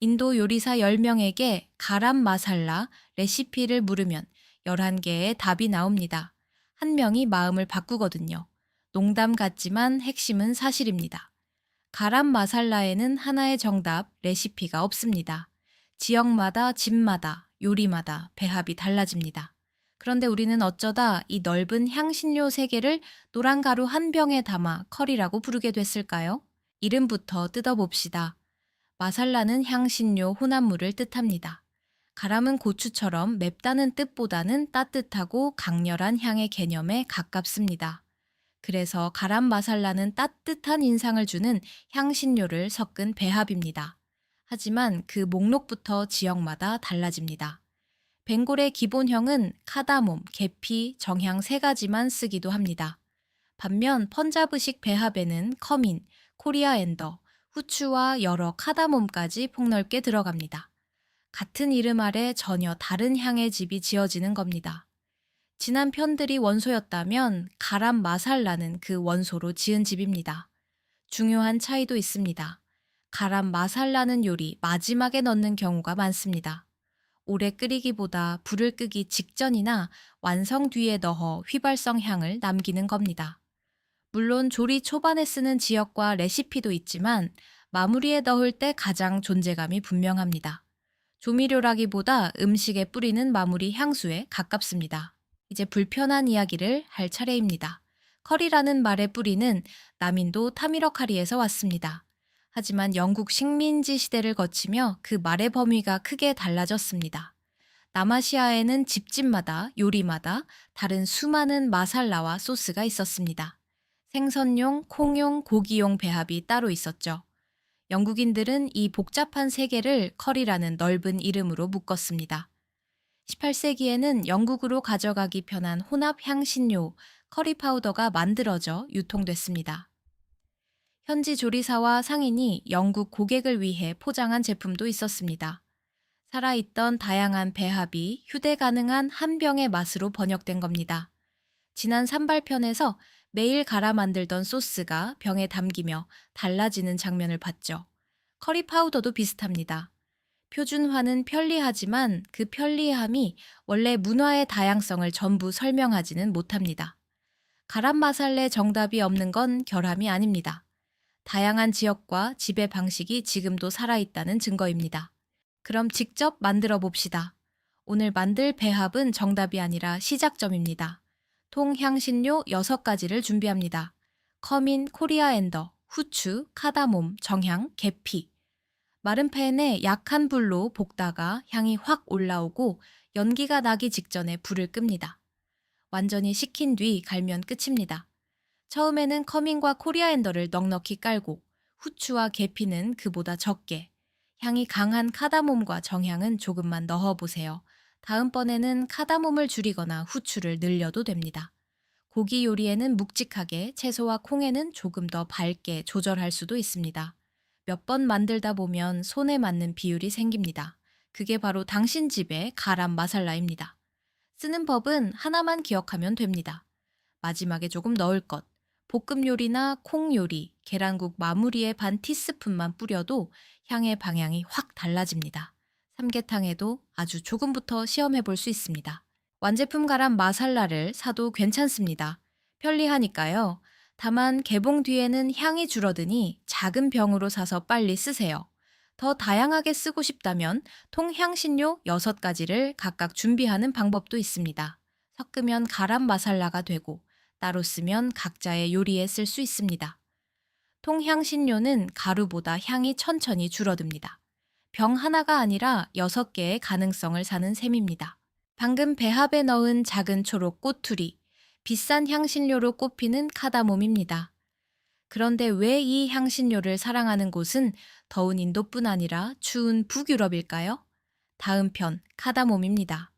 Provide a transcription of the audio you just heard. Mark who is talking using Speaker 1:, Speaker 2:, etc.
Speaker 1: 인도 요리사 10명에게 가람 마살라 레시피를 물으면 11개의 답이 나옵니다. 한 명이 마음을 바꾸거든요. 농담 같지만 핵심은 사실입니다. 가람 마살라에는 하나의 정답, 레시피가 없습니다. 지역마다, 집마다, 요리마다 배합이 달라집니다. 그런데 우리는 어쩌다 이 넓은 향신료 세계를 노란 가루 한 병에 담아 커리라고 부르게 됐을까요? 이름부터 뜯어봅시다. 마살라는 향신료 혼합물을 뜻합니다. 가람은 고추처럼 맵다는 뜻보다는 따뜻하고 강렬한 향의 개념에 가깝습니다. 그래서 가람 마살라는 따뜻한 인상을 주는 향신료를 섞은 배합입니다. 하지만 그 목록부터 지역마다 달라집니다. 벵골의 기본형은 카다몬, 계피, 정향 3가지만 쓰기도 합니다. 반면 펀자브식 배합에는 커민, 코리아엔더, 후추와 여러 카다몬까지 폭넓게 들어갑니다. 같은 이름 아래 전혀 다른 향의 집이 지어지는 겁니다. 지난 편들이 원소였다면 가람 마살라는 그 원소로 지은 집입니다. 중요한 차이도 있습니다. 가람 마살라는 요리 마지막에 넣는 경우가 많습니다. 오래 끓이기보다 불을 끄기 직전이나 완성 뒤에 넣어 휘발성 향을 남기는 겁니다. 물론 조리 초반에 쓰는 지역과 레시피도 있지만 마무리에 넣을 때 가장 존재감이 분명합니다. 조미료라기보다 음식에 뿌리는 마무리 향수에 가깝습니다. 이제 불편한 이야기를 할 차례입니다. 커리라는 말의 뿌리는 남인도 타미러카리에서 왔습니다. 하지만 영국 식민지 시대를 거치며 그 말의 범위가 크게 달라졌습니다. 남아시아에는 집집마다 요리마다 다른 수많은 마살라와 소스가 있었습니다. 생선용, 콩용, 고기용 배합이 따로 있었죠. 영국인들은 이 복잡한 세계를 커리라는 넓은 이름으로 묶었습니다. 18세기에는 영국으로 가져가기 편한 혼합 향신료, 커리 파우더가 만들어져 유통됐습니다. 현지 조리사와 상인이 영국 고객을 위해 포장한 제품도 있었습니다. 살아있던 다양한 배합이 휴대 가능한 한 병의 맛으로 번역된 겁니다. 지난 산발편에서 매일 갈아 만들던 소스가 병에 담기며 달라지는 장면을 봤죠. 커리 파우더도 비슷합니다. 표준화는 편리하지만 그 편리함이 원래 문화의 다양성을 전부 설명하지는 못합니다. 가람 마살레 정답이 없는 건 결함이 아닙니다. 다양한 지역과 지배 방식이 지금도 살아있다는 증거입니다. 그럼 직접 만들어 봅시다. 오늘 만들 배합은 정답이 아니라 시작점입니다. 통향신료 6가지를 준비합니다. 커민, 코리아엔더, 후추, 카다몬, 정향, 계피. 마른 팬에 약한 불로 볶다가 향이 확 올라오고 연기가 나기 직전에 불을 끕니다. 완전히 식힌 뒤 갈면 끝입니다. 처음에는 커민과 코리아엔더를 넉넉히 깔고 후추와 계피는 그보다 적게, 향이 강한 카다몬과 정향은 조금만 넣어보세요. 다음번에는 카다몬을 줄이거나 후추를 늘려도 됩니다. 고기 요리에는 묵직하게, 채소와 콩에는 조금 더 밝게 조절할 수도 있습니다. 몇 번 만들다 보면 손에 맞는 비율이 생깁니다. 그게 바로 당신 집의 가람 마살라입니다. 쓰는 법은 하나만 기억하면 됩니다. 마지막에 조금 넣을 것, 볶음 요리나 콩 요리, 계란국 마무리에 반 티스푼만 뿌려도 향의 방향이 확 달라집니다. 삼계탕에도 아주 조금부터 시험해 볼 수 있습니다. 완제품 가람 마살라를 사도 괜찮습니다. 편리하니까요. 다만 개봉 뒤에는 향이 줄어드니 작은 병으로 사서 빨리 쓰세요. 더 다양하게 쓰고 싶다면 통향신료 6가지를 각각 준비하는 방법도 있습니다. 섞으면 가람 마살라가 되고 따로 쓰면 각자의 요리에 쓸 수 있습니다. 통향신료는 가루보다 향이 천천히 줄어듭니다. 병 하나가 아니라 6개의 가능성을 사는 셈입니다. 방금 배합에 넣은 작은 초록 꼬투리, 비싼 향신료로 꼽히는 카다몬입니다. 그런데 왜 이 향신료를 사랑하는 곳은 더운 인도뿐 아니라 추운 북유럽일까요? 다음 편 카다몬입니다.